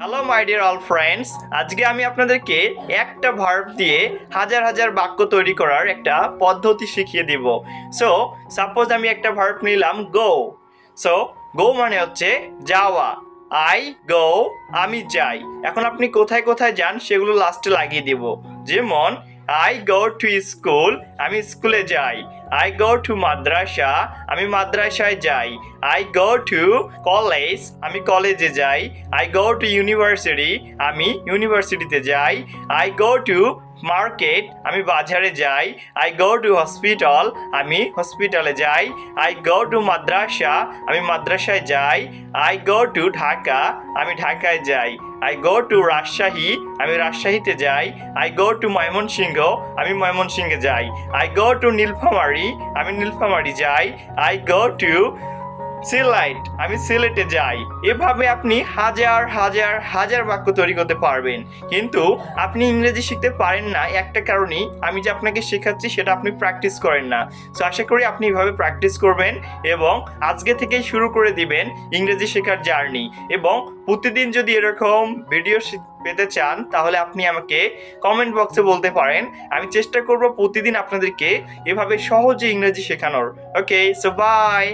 Hello my dear all friends, আজকে আমি আপনাদেরকে একটা ভার্ব দিয়ে হাজার হাজার বাক্য তৈরি করার একটা পদ্ধতি শিখিয়ে দিব। সো সাপোজ আমি একটা ভার্ব নিলাম গো। সো গো মানে হচ্ছে যাওয়া। আই গো, আমি যাই। এখন আপনি কোথায় কোথায় যান সেগুলো লাস্টে লাগিয়ে দিব। যেমন আই গো টু স্কুল, আমি স্কুলে যাই। আই গো টু মাদ্রাসা, আমি মাদ্রাসায় যাই। আই গো টু কলেজ, আমি কলেজে যাই। আই গো টু ইউনিভার্সিটি, আমি ইউনিভার্সিটিতে যাই। আই গো টু মার্কেট, আমি বাজারে যাই। আই গো টু হসপিটাল, আমি হসপিটালে যাই। আই গো টু মাদ্রাসা, আমি মাদ্রাসায় যাই। আই গো টু ঢাকা, আমি ঢাকায় যাই। আই গো টু রাজশাহী, আমি রাজশাহীতে যাই। আই গো টু ময়মনসিংহ, আমি ময়মনসিংহে যাই। আই গো টু নীলফামারী, আমি নীলফামারী যাই। আই গো টু সিলেট, আমি সিলেটে যাই। এভাবে আপনি হাজার হাজার হাজার বাক্য তৈরি করতে পারবেন। কিন্তু আপনি ইংরেজি শিখতে পারেন না একটা কারণেই, আমি যে আপনাকে শেখাচ্ছি সেটা আপনি প্র্যাকটিস করেন না। সো আশা করি আপনি এভাবে প্র্যাকটিস করবেন এবং আজকে থেকেই শুরু করে দিবেন ইংরেজি শেখার জার্নি। এবং প্রতিদিন যদি এরকম ভিডিও পেতে চান তাহলে আপনি আমাকে কমেন্ট বক্সে বলতে পারেন। আমি চেষ্টা করব প্রতিদিন আপনাদেরকে এভাবে সহজে ইংরেজি শেখানোর। ওকে, সো বাই।